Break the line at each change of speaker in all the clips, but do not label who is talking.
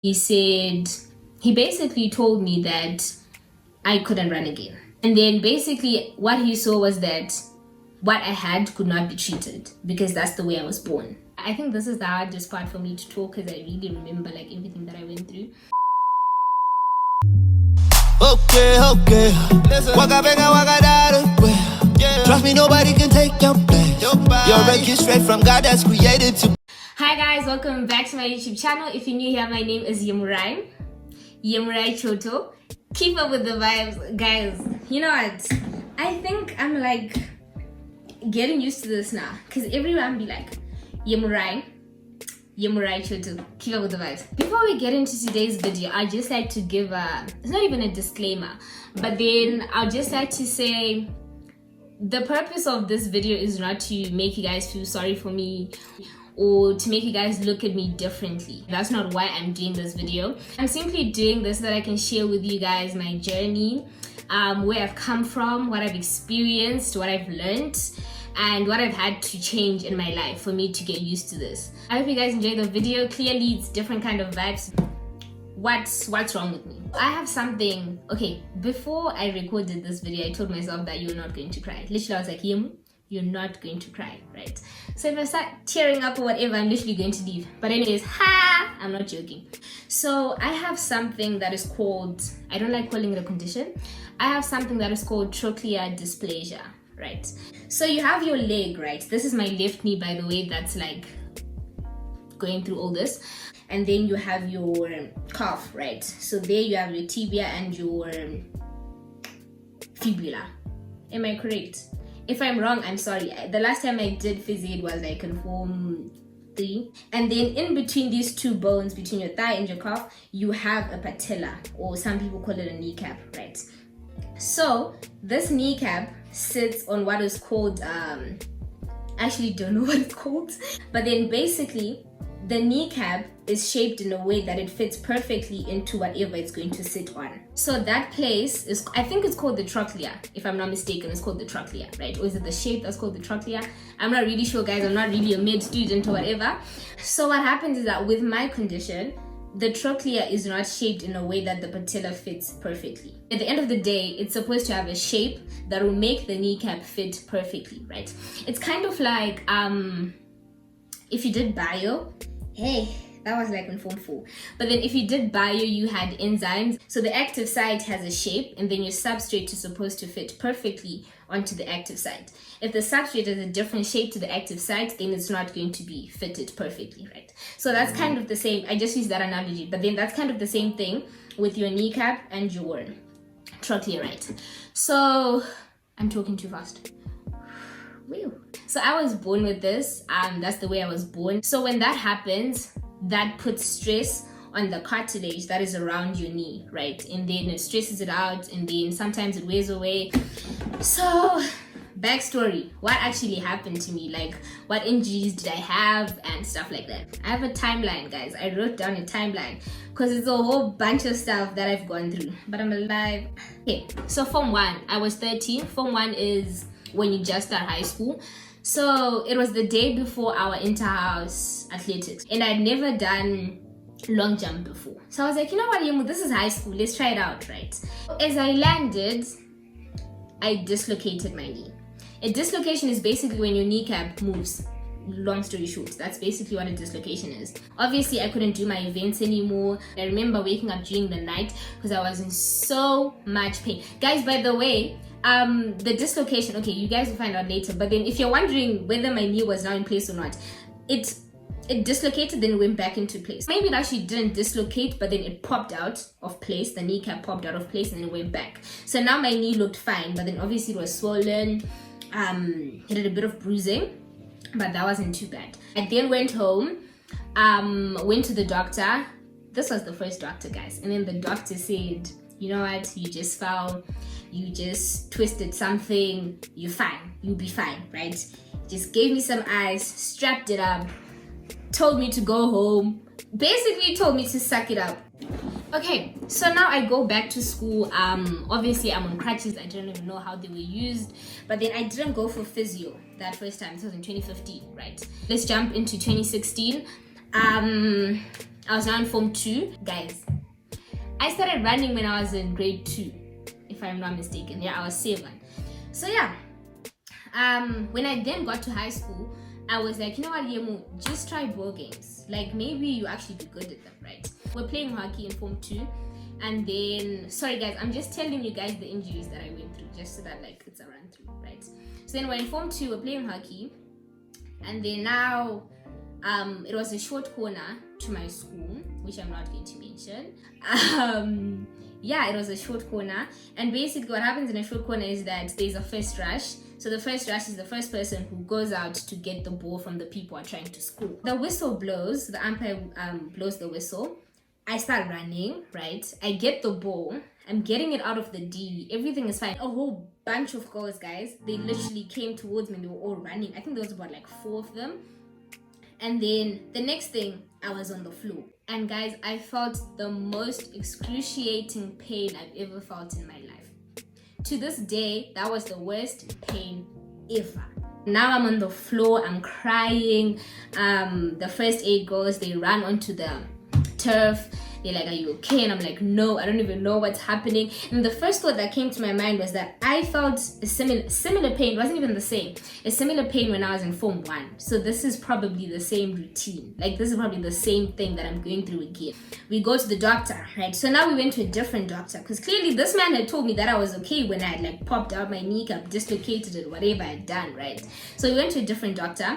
He said, he basically told me that I couldn't run again. And then basically what he saw was that what I had could not be treated because that's the way I was born. I think this is the hardest part for me to talk because I really remember like everything that I went through.
Okay. Waka bega, waka da, yeah. Trust me, nobody can take your place. You're ranking straight from God that's created to.
Hi guys, welcome back to my YouTube channel. If you're new here, my name is Yemurai Choto. Keep up with the vibes, guys. You know what? I think I'm like getting used to this now because everyone be like Yemurai Choto. Keep up with the vibes. Before we get into today's video, I just like to give it's not even a disclaimer, but then I'll just like to say the purpose of this video is not to make you guys feel sorry for me or to make you guys look at me differently. That's not why I'm doing this video. I'm simply doing this so that I can share with you guys my journey, where I've come from, what I've experienced, what I've learned, and what I've had to change in my life for me to get used to this. I hope you guys enjoyed the video. Clearly it's different kind of vibes. What's wrong with me? I have something. Okay, before I recorded this video, I told myself that you're not going to cry. Literally, I was like, you're not going to cry, right? So if I start tearing up or whatever, I'm literally going to leave. But anyways, I'm not joking. So I have something that is called, I don't like calling it a condition. I have something that is called trochlear dysplasia, right? So you have your leg, right? This is my left knee, by the way, that's like going through all this. And then you have your calf, right? So there you have your tibia and your fibula. Am I correct? If I'm wrong, I'm sorry. The last time I did phys ed was like in Form 3. And then in between these two bones, between your thigh and your calf, you have a patella, or some people call it a kneecap, right? So this kneecap sits on what is called, I actually don't know what it's called, but then basically the kneecap is shaped in a way that it fits perfectly into whatever it's going to sit on. So that place is, I think it's called the trochlea, if I'm not mistaken. It's called the trochlea, right? Or is it the shape that's called the trochlea? I'm not really sure, guys. I'm not really a med student or whatever. So what happens is that with my condition, the trochlea is not shaped in a way that the patella fits perfectly. At the end of the day, it's supposed to have a shape that will make the kneecap fit perfectly, right? It's kind of like if you did bio, hey, that was like in Form 4. But then if you did bio, you had enzymes. So the active site has a shape, and then your substrate is supposed to fit perfectly onto the active site. If the substrate has a different shape to the active site, then it's not going to be fitted perfectly, right? So that's kind of the same. I just used that analogy, but then that's kind of the same thing with your kneecap and your trochlea, right? So I'm talking too fast. So I was born with this, that's the way I was born. So when that happens, that puts stress on the cartilage that is around your knee, right? And then it stresses it out, and then sometimes it wears away. So backstory, what actually happened to me, like what injuries did I have and stuff like that. I have a timeline, guys. I wrote down a timeline because it's a whole bunch of stuff that I've gone through, but I'm alive. Okay, so Form 1, I was 13. Form 1 is when you just start high school. So it was the day before our inter-house athletics, and I'd never done long jump before. So I was like, you know what, Yemu, this is high school, let's try it out, right? As I landed, I dislocated my knee. A dislocation is basically when your kneecap moves. Long story short, that's basically what a dislocation is. Obviously, I couldn't do my events anymore. I remember waking up during the night because I was in so much pain. Guys, by the way, the dislocation, okay, you guys will find out later, but then if you're wondering whether my knee was now in place or not, it dislocated, then it went back into place. Maybe it actually didn't dislocate, but then it popped out of place. The kneecap popped out of place and then it went back. So now my knee looked fine, but then obviously it was swollen. It had a bit of bruising, but that wasn't too bad. I then went home, went to the doctor. This was the first doctor, guys, and then the doctor said, you know what, you just fell, you just twisted something, you're fine, you'll be fine, right? Just gave me some ice, strapped it up, told me to go home, basically told me to suck it up. Okay, so now I go back to school. Obviously I'm on crutches. I don't even know how they were used, but then I didn't go for physio that first time. This was in 2015, right? Let's jump into 2016. I I was now in Form 2. Guys, I started running when I was in grade 2, if I'm not mistaken. Yeah, I was 7. So yeah, when I then got to high school, I was like, you know what, Yemu, just try ball games. Like, maybe you actually be good at them, right? We're playing hockey in Form 2. And then, sorry guys, I'm just telling you guys the injuries that I went through, just so that like it's a run through, right? So then we're in Form 2, we're playing hockey. And then now, it was a short corner to my school, which I'm not going to mention. Yeah, it was a short corner. And basically what happens in a short corner is that there's a first rush. So the first rush is the first person who goes out to get the ball from the people who are trying to score. The whistle blows, the umpire blows the whistle. I start running, right? I get the ball. I'm getting it out of the D. Everything is fine. A whole bunch of girls, guys, they literally came towards me and they were all running. I think there was about like 4 of them. And then the next thing, I was on the floor. And guys, I felt the most excruciating pain I've ever felt in my life. To this day, that was the worst pain ever. Now I'm on the floor, I'm crying. The first aid girls, they run onto the turf. They're like, are you okay? And I'm like, no, I don't even know what's happening. And the first thought that came to my mind was that I felt a similar pain. It wasn't even the same. A similar pain when I was in Form 1. So this is probably the same routine. Like, this is probably the same thing that I'm going through again. We go to the doctor, right? So now we went to a different doctor, because clearly this man had told me that I was okay when I had like popped out my kneecap, dislocated it, whatever I had done, right? So we went to a different doctor.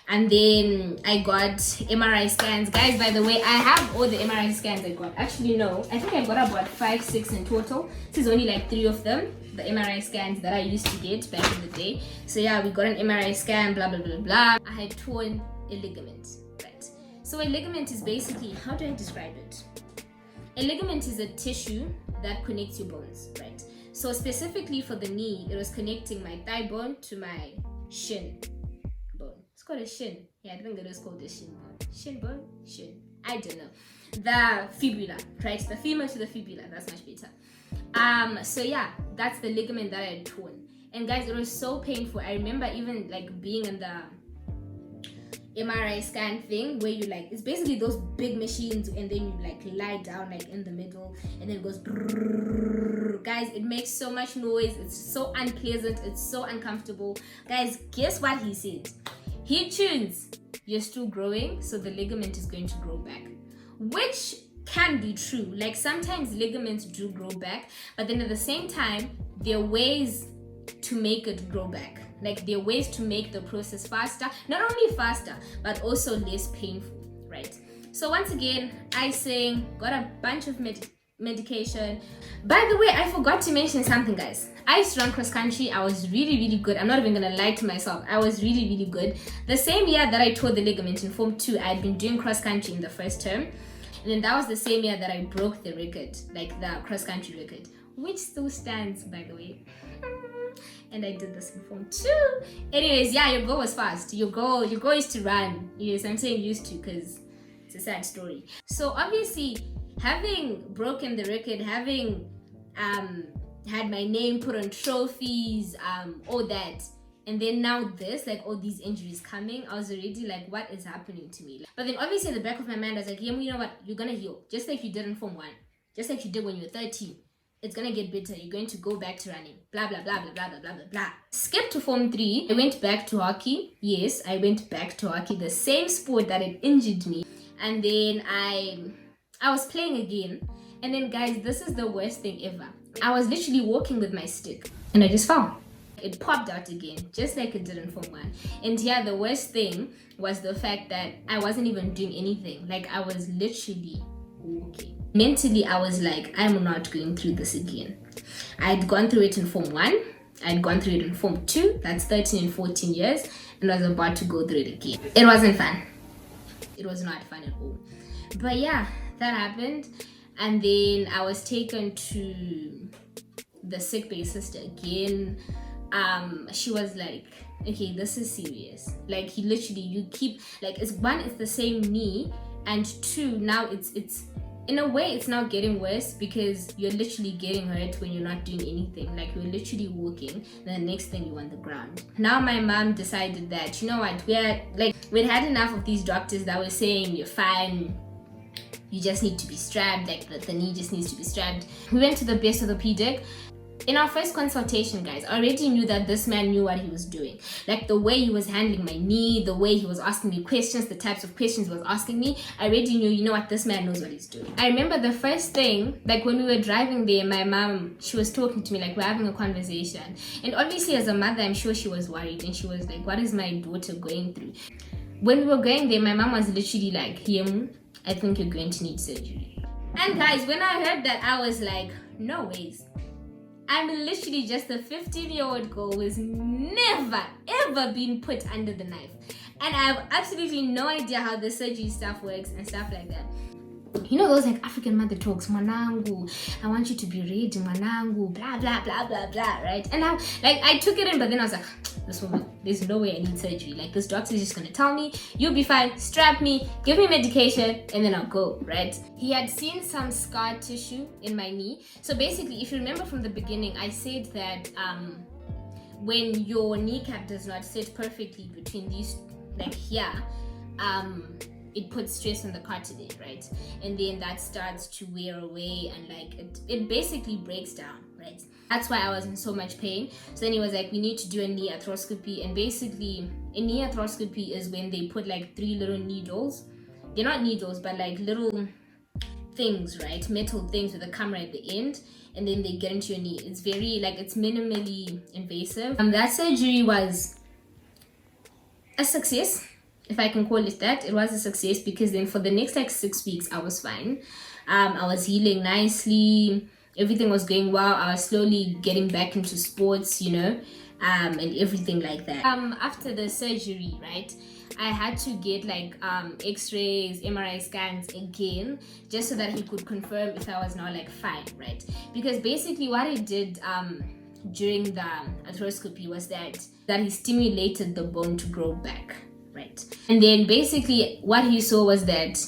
And then I got MRI scans. Guys, by the way, I have all the MRI scans I got. Actually, no. I think I got about 5, 6 in total. This is only like 3 of them, the MRI scans that I used to get back in the day. So yeah, we got an MRI scan, blah, blah, blah, blah. I had torn a ligament, right? So a ligament is basically, how do I describe it? A ligament is a tissue that connects your bones, right? So specifically for the knee, it was connecting my thigh bone to my shin. It's called a shin. Yeah, I think it is called a shin bone. Shin bone? Shin. I don't know. The fibula, right? The femur to the fibula. That's much better. So yeah, that's the ligament that I had torn. And guys, it was so painful. I remember even like being in the MRI scan thing where you like, it's basically those big machines and then you like lie down like in the middle and then it goes brrrr. Guys, it makes so much noise. It's so unpleasant. It's so uncomfortable. Guys, guess what he said? He tunes, you're still growing, so the ligament is going to grow back. Which can be true. Like sometimes ligaments do grow back, but then at the same time, there are ways to make it grow back. Like there are ways to make the process faster. Not only faster, but also less painful, right? So once again, icing, got a bunch of medication. By the way, I forgot to mention something, guys. I used to run cross country. I was really, really good. I'm not even gonna lie to myself. I was really, really good. The same year that I tore the ligament in Form 2, I had been doing cross country in the first term. And then that was the same year that I broke the record, like the cross country record, which still stands, by the way. And I did this in Form 2. Anyways, yeah, your goal was fast. Your goal is to run. Yes, I'm saying used to because it's a sad story. So obviously, having broken the record, having had my name put on trophies, all that, and then now this, like all these injuries coming, I was already like, what is happening to me? But then obviously in the back of my mind, I was like, yeah, you know what? You're gonna heal, just like you did in Form 1, just like you did when you were 13. It's gonna get better. You're going to go back to running. Blah, blah, blah, blah, blah, blah, blah, blah, blah. Skip to Form 3. I went back to hockey. Yes, I went back to hockey, the same sport that had injured me. And then I was playing again. And then guys, this is the worst thing ever. I was literally walking with my stick and I just fell. It popped out again, just like it did in Form 1. And yeah, the worst thing was the fact that I wasn't even doing anything. Like I was literally walking. Mentally, I was like, I'm not going through this again. I'd gone through it in Form 1. I'd gone through it in Form 2. That's 13 and 14 years. And I was about to go through it again. It wasn't fun. It was not fun at all. But yeah, that happened. And then I was taken to the sick bay sister again. She was like, okay, this is serious. Like you keep, like, it's one, it's the same knee, and two, now it's in a way it's now getting worse because you're literally getting hurt when you're not doing anything. Like you're literally walking, then the next thing you're on the ground. Now my mom decided that, you know what, we'd had enough of these doctors that were saying you're fine, you just need to be strapped, like the knee just needs to be strapped. We went to the best orthopedic. In our first consultation, guys, I already knew that this man knew what he was doing. Like the way he was handling my knee, the way he was asking me questions, the types of questions he was asking me, I already knew, you know what, this man knows what he's doing. I remember the first thing, like when we were driving there, my mom, she was talking to me, like we're having a conversation. And obviously as a mother, I'm sure she was worried. And she was like, what is my daughter going through? When we were going there, my mom was literally like, I think you're going to need surgery. And guys, when I heard that, I was like, no ways. I'm literally just a 15-year-old girl who's never ever been put under the knife, and I have absolutely no idea how the surgery stuff works and stuff like that. You know those like African mother talks, manangu, I want you to be ready, manangu, blah blah blah blah blah, right? And I took it in, but then I was like, this woman, there's no way I need surgery. Like this doctor is just gonna tell me, you'll be fine, strap me, give me medication, and then I'll go, right? He had seen some scar tissue in my knee. So basically, if you remember from the beginning, I said that when your kneecap does not sit perfectly between these, like here, it puts stress on the cartilage, right? And then that starts to wear away, and like it basically breaks down, right? That's why I was in so much pain. So then he was like, we need to do a knee arthroscopy. And basically a knee arthroscopy is when they put like 3 little needles. They're not needles, but like little things, right? Metal things with a camera at the end, and then they get into your knee. It's very like, it's minimally invasive. That surgery was a success, if I can call it that. It was a success because then for the next like 6 weeks I was fine. I was healing nicely, everything was going well. I was slowly getting back into sports, you know, and everything like that. After the surgery, right, I had to get like x-rays, MRI scans again, just so that he could confirm if I was now like fine, right? Because basically what he did during the arthroscopy was that he stimulated the bone to grow back, right? And then basically what he saw was that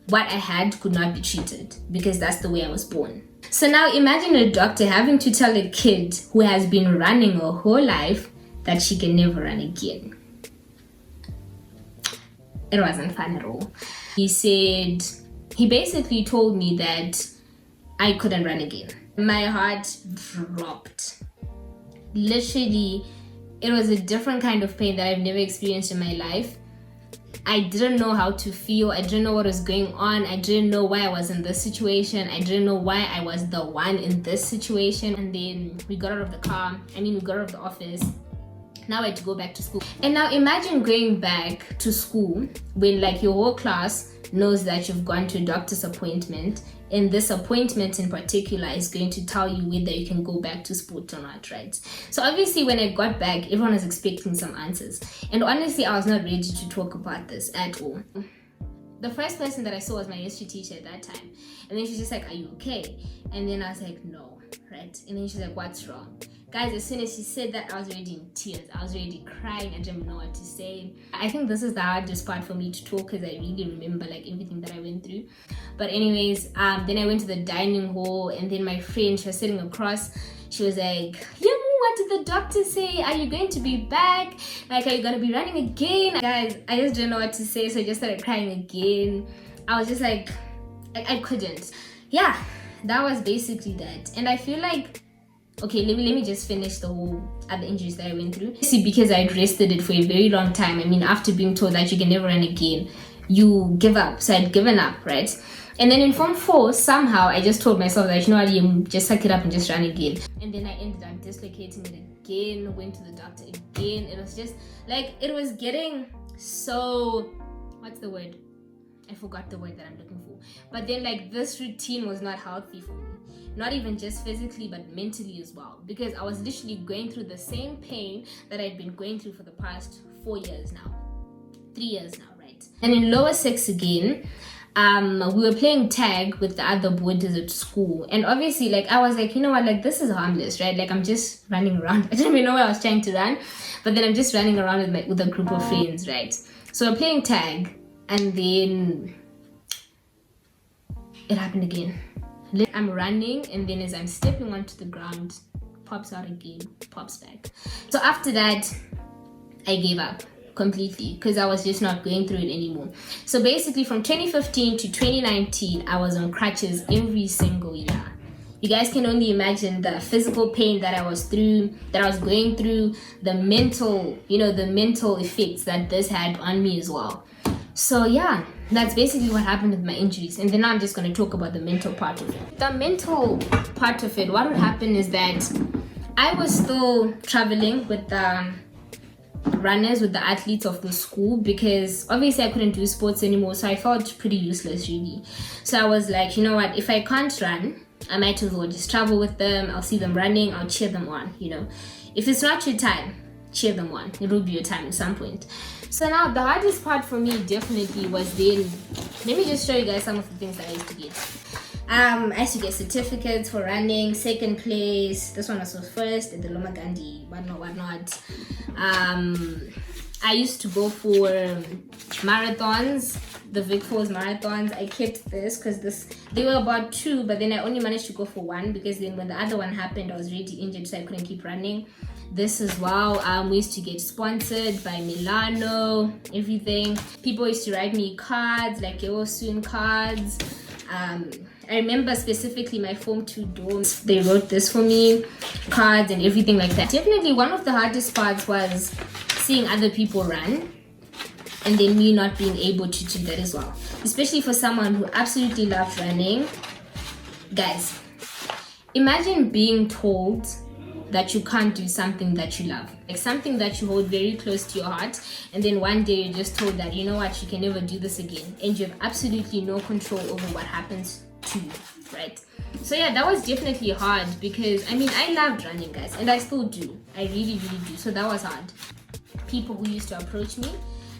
what I had could not be treated because that's the way I was born. So now imagine a doctor having to tell a kid who has been running her whole life that she can never run again. It wasn't fun at all. He basically told me that I couldn't run again. My heart dropped. Literally, it was a different kind of pain that I've never experienced in my life. I didn't know how to feel. I didn't know what was going on. I didn't know why I was in this situation. I didn't know why I was the one in this situation. And then we got out of the car. We got out of the office. Now I had to go back to school. And now imagine going back to school when like your whole class knows that you've gone to a doctor's appointment, and this appointment in particular is going to tell you whether you can go back to sport or not, right? So obviously when I got back, everyone was expecting some answers. And honestly, I was not ready to talk about this at all. The first person that I saw was my history teacher at that time. And then she's just like, are you okay? And then I was like, no, right? And then she's like, what's wrong? Guys, as soon as she said that, I was already in tears. I was already crying. I didn't know what to say. I think this is the hardest part for me to talk because I really remember like everything that I went through. But anyways, then I went to the dining hall, and then my friend, she was sitting across. She was like, what did the doctor say? Are you going to be back? Like, are you going to be running again? Guys, I just didn't know what to say, so I just started crying again. I was just like, I couldn't. Yeah, that was basically that. And I feel like, okay, let me just finish the whole other injuries that I went through. See, because I'd rested it for a very long time. After being told that you can never run again, you give up. So I'd given up, right? And then in Form 4, somehow I just told myself that, you know what, you just suck it up and just run again. And then I ended up dislocating it again, went to the doctor again. It was just like, it was getting so, what's the word? I forgot the word that I'm looking for. But then like this routine was not healthy for me. Not even just physically, but mentally as well. Because I was literally going through the same pain that I'd been going through for the past 4 years now. 3 years now, right? And in lower 6 again, we were playing tag with the other boys at school. And obviously, like, I was like, you know what, like, this is harmless, right? Like, I'm just running around. I didn't even know where I was trying to run. But then I'm just running around with a group of friends, right? So we're playing tag. And then it happened again. I'm running, and then as I'm stepping onto the ground, pops out again, pops back. So after that, I gave up. completely, because I was just not going through it anymore. So basically from 2015 to 2019, I was on crutches every single year. You guys can only imagine the physical pain that I was going through, the mental, the mental effects that this had on me as well. So yeah, that's basically what happened with my injuries. And then now I'm just going to talk about the mental part of it. The mental part of it, what would happen is that I was still traveling with the runners, with the athletes of the school, because obviously I couldn't do sports anymore, so I felt pretty useless really. So I was like, you know what, if I can't run, I might as well just travel with them. I'll see them running, I'll cheer them on. If it's not your time, cheer them on. It will be your time at some point. So now the hardest part for me definitely was then, let me just show you guys some of the things that I used to get. I used to get certificates for running, second place. This one was first at the Loma Gandhi, whatnot. I used to go for marathons, the Vic Falls marathons. I kept this because they were about 2, but then I only managed to go for 1 because then when the other one happened, I was really injured, so I couldn't keep running. This as well. We used to get sponsored by Milano, everything. People used to write me cards, like soon cards. I remember specifically my Form 2 dorms, they wrote this for me, cards and everything like that. Definitely one of the hardest parts was seeing other people run and then me not being able to do that as well. Especially for someone who absolutely loves running. Guys, imagine being told that you can't do something that you love, like something that you hold very close to your heart, and then one day you're just told that, you know what, you can never do this again, and you have absolutely no control over what happens to you, right? So yeah, that was definitely hard because I loved running, guys, and I still do. I really, really do. So that was hard. People who used to approach me,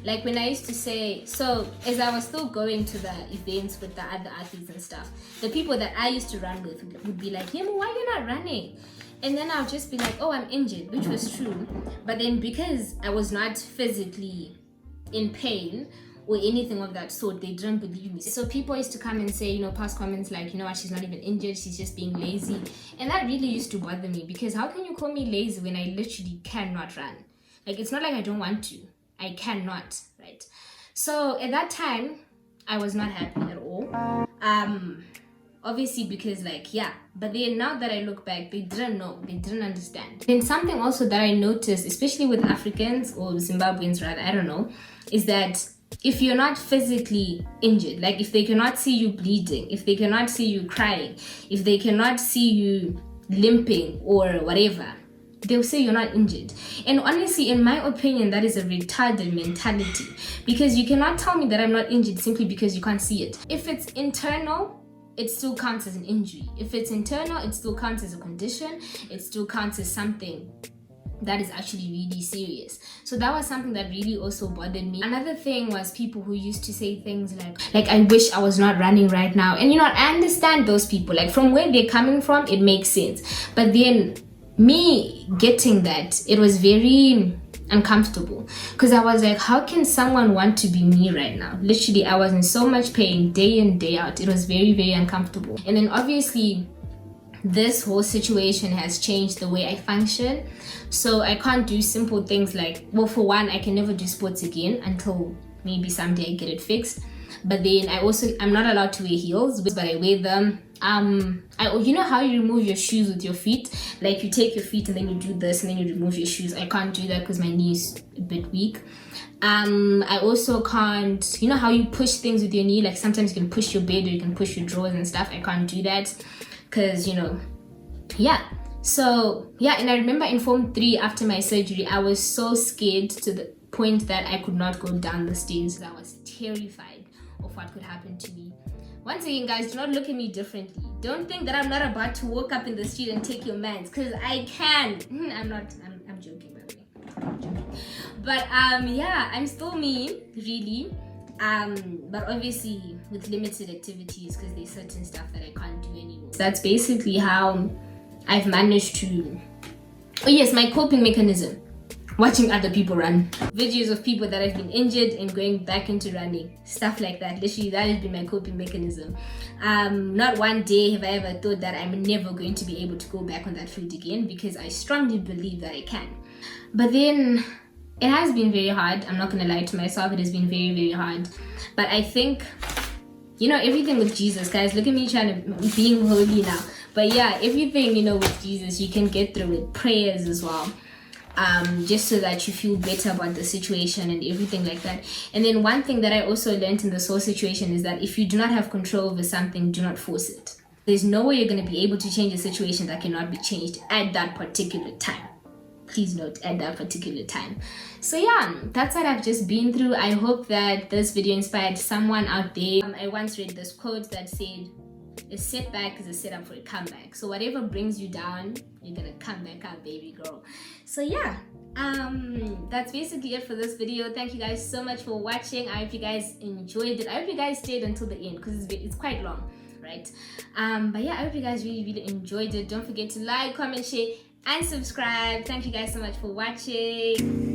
like when I used to say, so as I was still going to the events with the other athletes and stuff, the people that I used to run with would be like, yeah, why are you not running? And then I'll just be like, oh, I'm injured, which was true. But then because I was not physically in pain or anything of that sort, they didn't believe me. So people used to come and say, past comments like, you know what, she's not even injured, she's just being lazy. And that really used to bother me because how can you call me lazy when I literally cannot run? Like, it's not like I don't want to. I cannot, right? So at that time, I was not happy at all. Obviously because but then now that I look back, they didn't know, they didn't understand. Then something also that I noticed, especially with Africans or Zimbabweans rather, I don't know, is that if you're not physically injured, like if they cannot see you bleeding, if they cannot see you crying, if they cannot see you limping or whatever, they'll say you're not injured. And honestly, in my opinion, that is a retarded mentality, because you cannot tell me that I'm not injured simply because you can't see it. If it's internal, it still counts as an injury. If it's internal, it still counts as a condition. It still counts as something that is actually really serious. So that was something that really also bothered me. Another thing was people who used to say things like I wish I was not running right now. And I understand those people. Like, from where they're coming from, it makes sense. But then me getting that, it was very uncomfortable, because I was like, how can someone want to be me right now? Literally, I was in so much pain day in, day out. It was very, very uncomfortable. And then obviously this whole situation has changed the way I function. So I can't do simple things like, well, for one, I can never do sports again until maybe someday I get it fixed. But then I'm not allowed to wear heels, but I wear them. You know how you remove your shoes with your feet? Like, you take your feet and then you do this and then you remove your shoes. I can't do that because my knee is a bit weak. I also can't, you know how you push things with your knee? Like, sometimes you can push your bed or you can push your drawers and stuff. I can't do that because, yeah. So, yeah, and I remember in Form 3 after my surgery, I was so scared to the point that I could not go down the stairs. I was terrified of what could happen to me. Once again, guys, do not look at me differently. Don't think that I'm not about to walk up in the street and take your mans, because I can. I'm joking, by the way. I'm joking. But yeah, I'm still me, really. But obviously with limited activities, because there's certain stuff that I can't do anymore. So that's basically how I've managed to. Oh yes, my coping mechanism. Watching other people run. Videos of people that have been injured and going back into running. Stuff like that. Literally, that has been my coping mechanism. Not one day have I ever thought that I'm never going to be able to go back on that field again, because I strongly believe that I can. But then It has been very hard. I'm not gonna lie to myself. It has been very, very hard. But I think, you know, everything with Jesus, guys. Look at me trying to being holy now. But yeah, everything, you know, with Jesus, you can get through it. Prayers as well. Just so that you feel better about the situation and everything like that. And then one thing that I also learned in this whole situation is that if you do not have control over something, do not force it. There's no way you're going to be able to change a situation that cannot be changed at that particular time. Please note, at that particular time. So yeah, that's what I've just been through. I hope that this video inspired someone out there. I once read this quote that said, a setback is a setup for a comeback. So whatever brings you down, you're gonna come back up, baby girl. So yeah, that's basically it for this video. Thank you guys so much for watching. I hope you guys enjoyed it. I hope you guys stayed until the end because it's quite long, right? But yeah, I hope you guys really enjoyed it. Don't forget to like, comment, share, and subscribe. Thank you guys so much for watching.